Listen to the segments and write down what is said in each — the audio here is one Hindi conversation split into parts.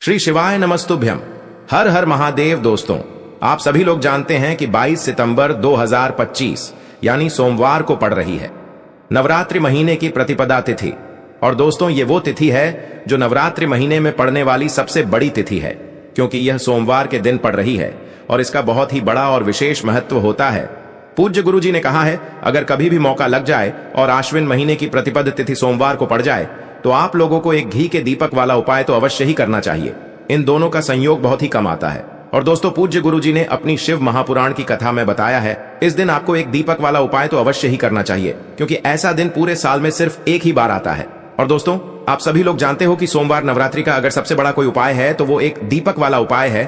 श्री शिवाय नमस्तुभ्यम। हर हर महादेव। दोस्तों, आप सभी लोग जानते हैं कि 22 सितंबर 2025 यानी सोमवार को पड़ रही है नवरात्रि महीने की प्रतिपदा तिथि। और दोस्तों, ये वो तिथि है जो नवरात्रि महीने में पड़ने वाली सबसे बड़ी तिथि है, क्योंकि यह सोमवार के दिन पड़ रही है और इसका बहुत ही बड़ा और विशेष महत्व होता है। पूज्य गुरु जी ने कहा है, अगर कभी भी मौका लग जाए और आश्विन महीने की प्रतिपद तिथि सोमवार को पड़ जाए तो आप लोगों को एक घी के दीपक वाला उपाय तो अवश्य ही करना चाहिए। इन दोनों का संयोग बहुत ही कम आता है। और दोस्तों, पूज्य गुरु जी ने अपनी शिव महापुराण की कथा में बताया है, इस दिन आपको एक दीपक वाला उपाय तो अवश्य ही करना चाहिए, क्योंकि ऐसा दिन पूरे साल में सिर्फ एक ही बार आता है। और दोस्तों, आप सभी लोग जानते हो कि सोमवार नवरात्रि का अगर सबसे बड़ा कोई उपाय है तो वो एक दीपक वाला उपाय है।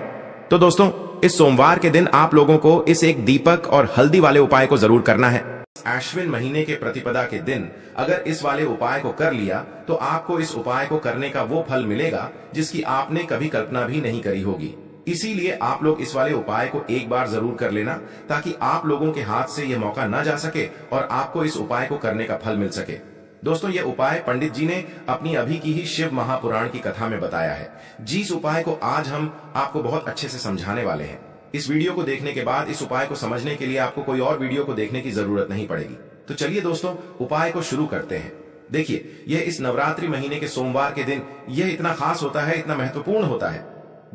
तो दोस्तों, इस सोमवार के दिन आप लोगों को इस एक दीपक और हल्दी वाले उपाय को जरूर करना है। आश्विन महीने के प्रतिपदा के दिन अगर इस वाले उपाय को कर लिया तो आपको इस उपाय को करने का वो फल मिलेगा जिसकी आपने कभी कल्पना भी नहीं करी होगी। इसीलिए आप लोग इस वाले उपाय को एक बार जरूर कर लेना, ताकि आप लोगों के हाथ से यह मौका न जा सके और आपको इस उपाय को करने का फल मिल सके। दोस्तों, ये उपाय पंडित जी ने अपनी अभी की ही शिव महापुराण की कथा में बताया है। जिस उपाय को आज हम आपको बहुत अच्छे से समझाने वाले हैं। इस वीडियो को देखने के बाद इस उपाय को समझने के लिए आपको कोई और वीडियो को देखने की जरूरत नहीं पड़ेगी। तो चलिए दोस्तों, उपाय को शुरू करते हैं। देखिए, यह इस नवरात्रि महीने के सोमवार के दिन यह इतना खास होता है, इतना महत्वपूर्ण होता है।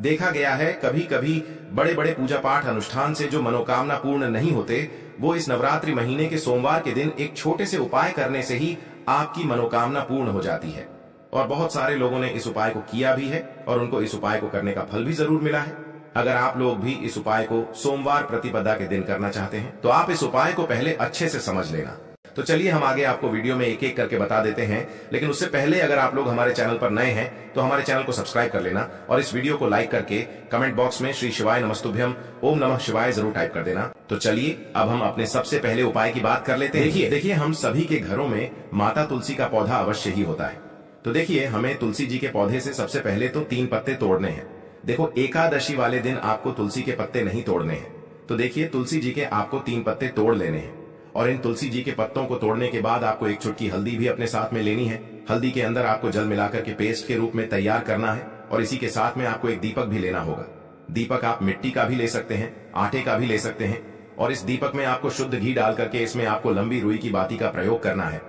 देखा गया है कभी कभी बड़े बड़े पूजा पाठ अनुष्ठान से जो मनोकामना पूर्ण नहीं होते, वो इस नवरात्रि महीने के सोमवार के दिन एक छोटे से उपाय करने से ही आपकी मनोकामना पूर्ण हो जाती है। और बहुत सारे लोगों ने इस उपाय को किया भी है और उनको इस उपाय को करने का फल भी जरूर मिला है। अगर आप लोग भी इस उपाय को सोमवार प्रतिपदा के दिन करना चाहते हैं तो आप इस उपाय को पहले अच्छे से समझ लेना। तो चलिए, हम आगे आपको वीडियो में एक एक करके बता देते हैं, लेकिन उससे पहले अगर आप लोग हमारे चैनल पर नए हैं तो हमारे चैनल को सब्सक्राइब कर लेना और इस वीडियो को लाइक करके कमेंट बॉक्स में श्री शिवाय नमस्तुभ्यम ओम नमः शिवाय जरूर टाइप कर देना। तो चलिए, अब हम अपने सबसे पहले उपाय की बात कर लेते हैं। देखिए, हम सभी के घरों में माता तुलसी का पौधा अवश्य ही होता है। तो देखिए, हमें तुलसी जी के पौधे से सबसे पहले तो 3 पत्ते तोड़ने हैं। देखो, एकादशी वाले दिन आपको तुलसी के पत्ते नहीं तोड़ने हैं। तो देखिए, तुलसी जी के आपको 3 पत्ते तोड़ लेने हैं। और इन तुलसी जी के पत्तों को तोड़ने के बाद आपको एक चुटकी हल्दी भी अपने साथ में लेनी है। हल्दी के अंदर आपको जल मिलाकर के पेस्ट के रूप में तैयार करना है। और इसी के साथ में आपको एक दीपक भी लेना होगा। दीपक आप मिट्टी का भी ले सकते हैं, आटे का भी ले सकते हैं। और इस दीपक में आपको शुद्ध घी डाल करके इसमें आपको लंबी रुई की बाती का प्रयोग करना है।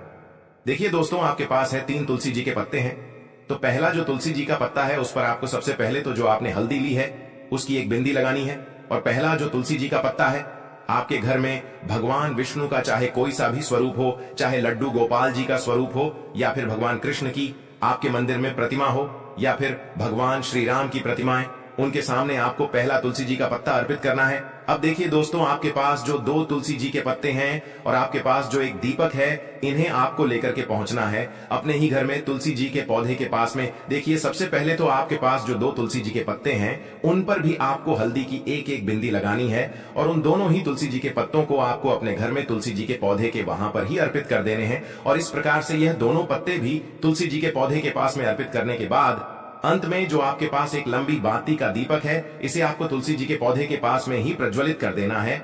देखिए दोस्तों, आपके पास है 3 तुलसी जी के पत्ते हैं। तो पहला जो तुलसी जी का पत्ता है उस पर आपको सबसे पहले तो जो आपने हल्दी ली है उसकी एक बिंदी लगानी है। और पहला जो तुलसी जी का पत्ता है, आपके घर में भगवान विष्णु का चाहे कोई सा भी स्वरूप हो, चाहे लड्डू गोपाल जी का स्वरूप हो, या फिर भगवान कृष्ण की आपके मंदिर में प्रतिमा हो, या फिर भगवान श्री राम की प्रतिमाएं, उनके सामने आपको पहला तुलसी जी का पत्ता अर्पित करना है। अब देखिए दोस्तों, आपके पास जो 2 तुलसी जी के पत्ते हैं और आपके पास जो एक दीपक है, इन्हें आपको लेकर के पहुंचना है अपने ही घर में तुलसी जी के पौधे के पास में। देखिए, सबसे पहले तो आपके पास जो 2 तुलसी जी के पत्ते हैं उन पर भी आपको हल्दी की एक एक बिंदी लगानी है। और उन दोनों ही तुलसी जी के पत्तों को आपको अपने घर में तुलसी जी के पौधे के वहां पर ही अर्पित कर देने हैं। और इस प्रकार से यह दोनों पत्ते भी तुलसी जी के पौधे के पास में अर्पित करने के बाद अंत में जो आपके पास एक लंबी बाती का दीपक है, इसे आपको तुलसी जी के पौधे के पास में ही प्रज्वलित कर देना है।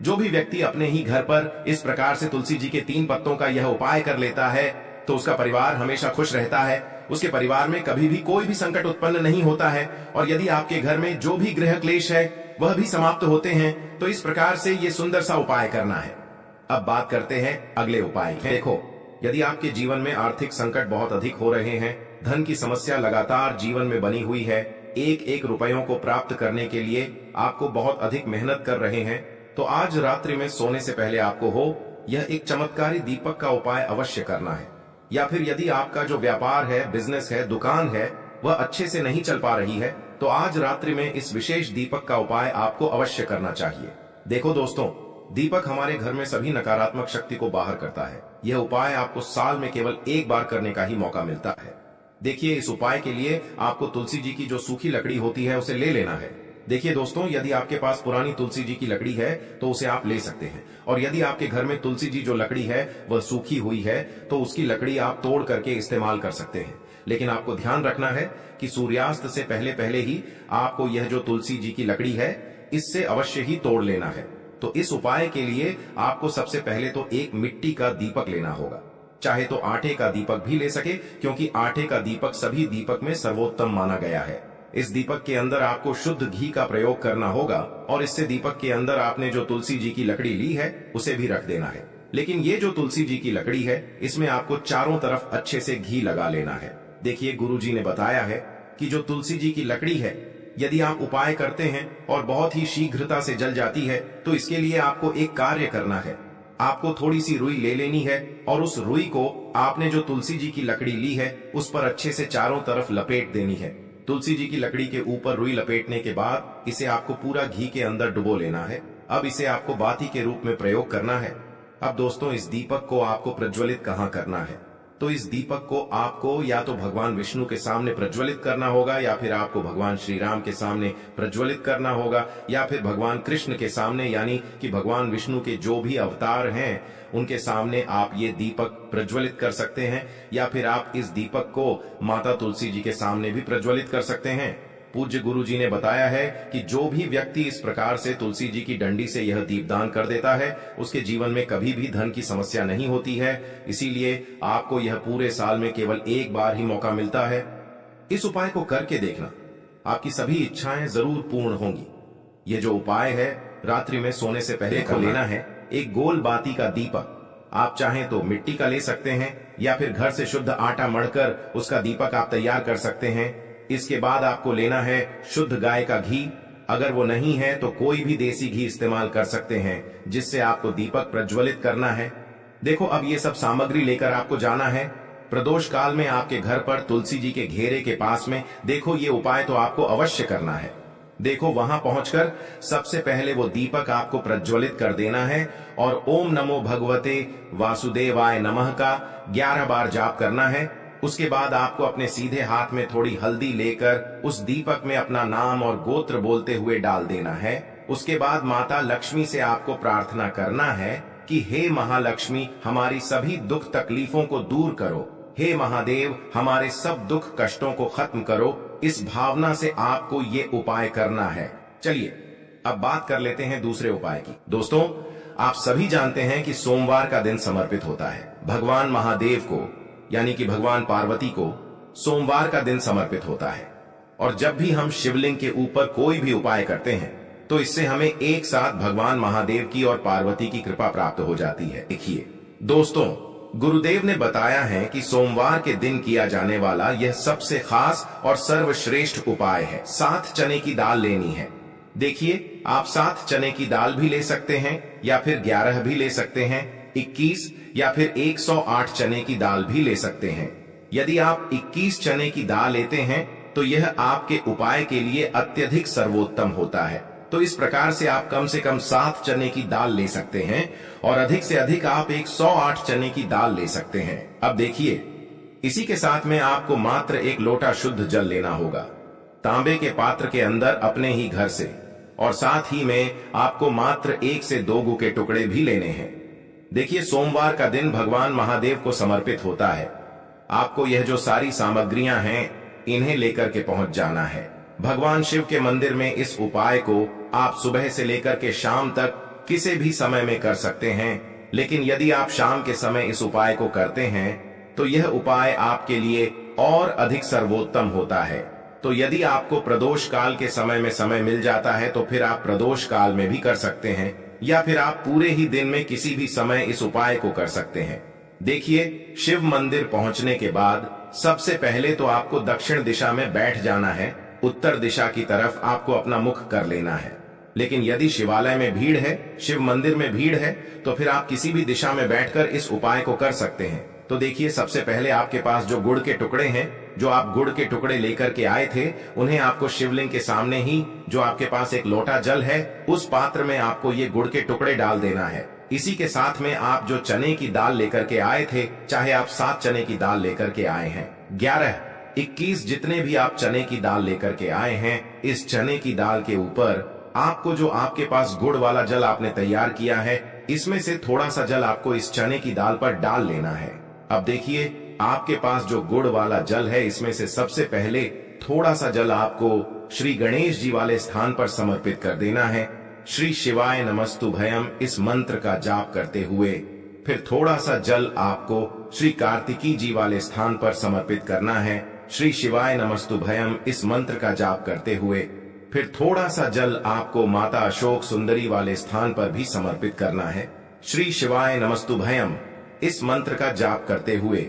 जो भी व्यक्ति अपने ही घर पर इस प्रकार से तुलसी जी के 3 पत्तों का यह उपाय कर लेता है तो उसका परिवार हमेशा खुश रहता है। उसके परिवार में कभी भी कोई भी संकट उत्पन्न नहीं होता है। और यदि आपके घर में जो भी गृह क्लेश है वह भी समाप्त होते हैं। तो इस प्रकार से ये सुंदर सा उपाय करना है। अब बात करते हैं अगले उपाय की। देखो, यदि आपके जीवन में आर्थिक संकट बहुत अधिक हो रहे हैं, धन की समस्या लगातार जीवन में बनी हुई है, एक एक रुपयों को प्राप्त करने के लिए आपको बहुत अधिक मेहनत कर रहे हैं, तो आज रात्रि में सोने से पहले आपको हो यह एक चमत्कारी दीपक का उपाय अवश्य करना है। या फिर यदि आपका जो व्यापार है, बिजनेस है, दुकान है, वह अच्छे से नहीं चल पा रही है, तो आज रात्रि में इस विशेष दीपक का उपाय आपको अवश्य करना चाहिए। देखो दोस्तों, दीपक हमारे घर में सभी नकारात्मक शक्ति को बाहर करता है। यह उपाय आपको साल में केवल एक बार करने का ही मौका मिलता है। देखिए, इस उपाय के लिए आपको तुलसी जी की जो सूखी लकड़ी होती है उसे ले लेना है। देखिए दोस्तों, यदि आपके पास पुरानी तुलसी जी की लकड़ी है तो उसे आप ले सकते हैं। और यदि आपके घर में तुलसी जी जो लकड़ी है वह सूखी हुई है तो उसकी लकड़ी आप तोड़ करके इस्तेमाल कर सकते हैं। लेकिन आपको ध्यान रखना है कि सूर्यास्त से पहले पहले ही आपको यह जो तुलसी जी की लकड़ी है इससे अवश्य ही तोड़ लेना है। तो इस उपाय के लिए आपको सबसे पहले तो एक मिट्टी का दीपक लेना होगा। चाहे तो आटे का दीपक भी ले सके, क्योंकि आटे का दीपक सभी दीपक में सर्वोत्तम माना गया है। इस दीपक के अंदर आपको शुद्ध घी का प्रयोग करना होगा और इससे दीपक के अंदर आपने जो तुलसी जी की लकड़ी ली है उसे भी रख देना है। लेकिन ये जो तुलसी जी की लकड़ी है इसमें आपको चारों तरफ अच्छे से घी लगा लेना है। देखिए गुरुजी ने बताया है कि जो तुलसी जी की लकड़ी है यदि आप उपाय करते हैं और बहुत ही शीघ्रता से जल जाती है तो इसके लिए आपको एक कार्य करना है। आपको थोड़ी सी रुई ले लेनी है और उस रुई को आपने जो तुलसी जी की लकड़ी ली है उस पर अच्छे से चारों तरफ लपेट देनी है। तुलसी जी की लकड़ी के ऊपर रुई लपेटने के बाद इसे आपको पूरा घी के अंदर डुबो लेना है। अब इसे आपको बाती के रूप में प्रयोग करना है। अब दोस्तों इस दीपक को आपको प्रज्वलित कहाँ करना है, तो इस दीपक को आपको या तो भगवान विष्णु के सामने प्रज्वलित करना होगा या फिर आपको भगवान श्री राम के सामने प्रज्वलित करना होगा या फिर भगवान कृष्ण के सामने, यानी कि भगवान विष्णु के जो भी अवतार हैं उनके सामने आप ये दीपक प्रज्वलित कर सकते हैं या फिर आप इस दीपक को माता तुलसी जी के सामने भी प्रज्वलित कर सकते हैं। पूज्य गुरु जी ने बताया है कि जो भी व्यक्ति इस प्रकार से तुलसी जी की डंडी से यह दीपदान कर देता है उसके जीवन में कभी भी धन की समस्या नहीं होती है। इसीलिए आपको यह पूरे साल में केवल एक बार ही मौका मिलता है। इस उपाय को करके देखना, आपकी सभी इच्छाएं जरूर पूर्ण होंगी। ये जो उपाय है रात्रि में सोने से पहले कर लेना है। एक गोल बाती का दीपक, आप चाहें तो मिट्टी का ले सकते हैं या फिर घर से शुद्ध आटा मढ़कर उसका दीपक आप तैयार कर सकते हैं। इसके बाद आपको लेना है शुद्ध गाय का घी। अगर वो नहीं है तो कोई भी देसी घी इस्तेमाल कर सकते हैं जिससे आपको दीपक प्रज्वलित करना है। देखो अब ये सब सामग्री लेकर आपको जाना है प्रदोष काल में आपके घर पर तुलसी जी के घेरे के पास में। देखो ये उपाय तो आपको अवश्य करना है। देखो वहां पहुंचकर सबसे पहले वो दीपक आपको प्रज्वलित कर देना है और ओम नमो भगवते वासुदेवाय नमः का 11 बार जाप करना है। उसके बाद आपको अपने सीधे हाथ में थोड़ी हल्दी लेकर उस दीपक में अपना नाम और गोत्र बोलते हुए डाल देना है। उसके बाद माता लक्ष्मी से आपको प्रार्थना करना है कि हे महालक्ष्मी हमारी सभी दुख तकलीफों को दूर करो, हे महादेव हमारे सब दुख कष्टों को खत्म करो। इस भावना से आपको ये उपाय करना है। चलिए अब बात कर लेते हैं दूसरे उपाय की। दोस्तों आप सभी जानते हैं कि सोमवार का दिन समर्पित होता है भगवान महादेव को, यानी कि भगवान पार्वती को सोमवार का दिन समर्पित होता है। और जब भी हम शिवलिंग के ऊपर कोई भी उपाय करते हैं तो इससे हमें एक साथ भगवान महादेव की और पार्वती की कृपा प्राप्त हो जाती है। देखिए दोस्तों गुरुदेव ने बताया है कि सोमवार के दिन किया जाने वाला यह सबसे खास और सर्वश्रेष्ठ उपाय है। 7 चने की दाल लेनी है। देखिए आप 7 चने की दाल भी ले सकते हैं या फिर 11 भी ले सकते हैं, 21 या फिर 108 चने की दाल भी ले सकते हैं। यदि आप 21 चने की दाल लेते हैं तो यह आपके उपाय के लिए अत्यधिक सर्वोत्तम होता है। तो इस प्रकार से आप कम से कम 7 चने की दाल ले सकते हैं और अधिक से अधिक आप 108 चने की दाल ले सकते हैं। अब देखिए इसी के साथ में आपको मात्र 1 लोटा शुद्ध जल लेना होगा तांबे के पात्र के अंदर अपने ही घर से, और साथ ही में आपको मात्र 1 से 2 गू के टुकड़े भी लेने हैं। देखिए सोमवार का दिन भगवान महादेव को समर्पित होता है। आपको यह जो सारी सामग्रियां हैं इन्हें लेकर के पहुंच जाना है भगवान शिव के मंदिर में। इस उपाय को आप सुबह से लेकर के शाम तक किसी भी समय में कर सकते हैं, लेकिन यदि आप शाम के समय इस उपाय को करते हैं तो यह उपाय आपके लिए और अधिक सर्वोत्तम होता है। तो यदि आपको प्रदोष काल के समय में समय मिल जाता है तो फिर आप प्रदोष काल में भी कर सकते हैं या फिर आप पूरे ही दिन में किसी भी समय इस उपाय को कर सकते हैं। देखिए शिव मंदिर पहुंचने के बाद सबसे पहले तो आपको दक्षिण दिशा में बैठ जाना है। उत्तर दिशा की तरफ आपको अपना मुख कर लेना है। लेकिन यदि शिवालय में भीड़ है, शिव मंदिर में भीड़ है, तो फिर आप किसी भी दिशा में बैठकर इस उपाय को कर सकते हैं। तो देखिए सबसे पहले आपके पास जो गुड़ के टुकड़े हैं, जो आप गुड़ के टुकड़े लेकर के आए थे, उन्हें आपको शिवलिंग के सामने ही जो आपके पास 1 लोटा जल है उस पात्र में आपको ये गुड़ के टुकड़े डाल देना है। इसी के साथ में आप जो चने की दाल लेकर के आए थे, चाहे आप 7 चने की दाल लेकर के आए हैं, 11, 21 जितने भी आप चने की दाल लेकर के आए हैं, इस चने की दाल के ऊपर आपको जो आपके पास गुड़ वाला जल आपने तैयार किया है, इसमें से थोड़ा सा जल आपको इस चने की दाल पर डाल लेना है। अब देखिए आपके पास जो गुड़ वाला जल है इसमें से सबसे पहले थोड़ा सा जल आपको श्री गणेश जी वाले स्थान पर समर्पित कर देना है। श्री शिवाय नमस्तुभयम इस मंत्र का जाप करते हुए फिर थोड़ा सा जल आपको श्री कार्तिकी जी वाले स्थान पर समर्पित करना है श्री शिवाय नमस्तुभयम इस मंत्र का जाप करते हुए फिर थोड़ा सा जल आपको माता अशोक सुंदरी वाले स्थान पर भी समर्पित करना है। श्री शिवाय नमस्तुभयम इस मंत्र का जाप करते हुए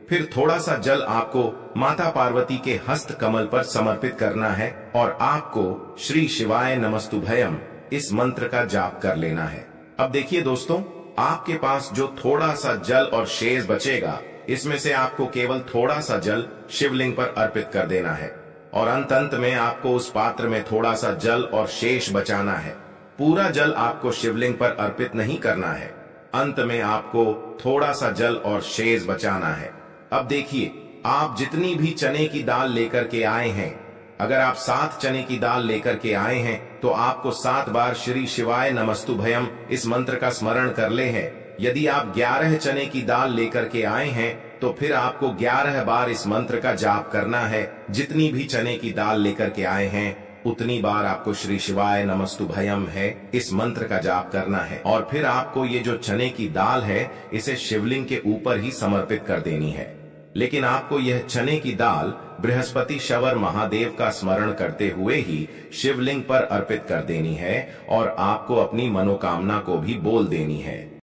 फिर थोड़ा सा जल आपको माता पार्वती के हस्त कमल पर समर्पित करना है और आपको श्री शिवाय नमस्तुभयम इस मंत्र का जाप कर लेना है। अब देखिए दोस्तों, आपके पास जो थोड़ा सा जल और शेष बचेगा, इसमें से आपको केवल थोड़ा सा जल शिवलिंग पर अर्पित कर देना है और अंत में आपको उस पात्र में थोड़ा सा जल और शेष बचाना है। पूरा जल आपको शिवलिंग पर अर्पित नहीं करना है, अंत में आपको थोड़ा सा जल और शेष बचाना है। अब देखिए, आप जितनी भी चने की दाल लेकर के आए हैं, अगर आप 7 चने की दाल लेकर के आए हैं तो आपको 7 बार श्री शिवाय नमस्तुभयम इस मंत्र का स्मरण कर ले है। यदि आप 11 चने की दाल लेकर के आए हैं तो फिर आपको 11 बार इस मंत्र का जाप करना है। जितनी भी चने की दाल लेकर के आए हैं उतनी बार आपको श्री शिवाय नमस्तुभयम है इस मंत्र का जाप करना है और फिर आपको ये जो चने की दाल है इसे शिवलिंग के ऊपर ही समर्पित कर देनी है। लेकिन आपको यह चने की दाल बृहस्पति शवर महादेव का स्मरण करते हुए ही शिवलिंग पर अर्पित कर देनी है और आपको अपनी मनोकामना को भी बोल देनी है।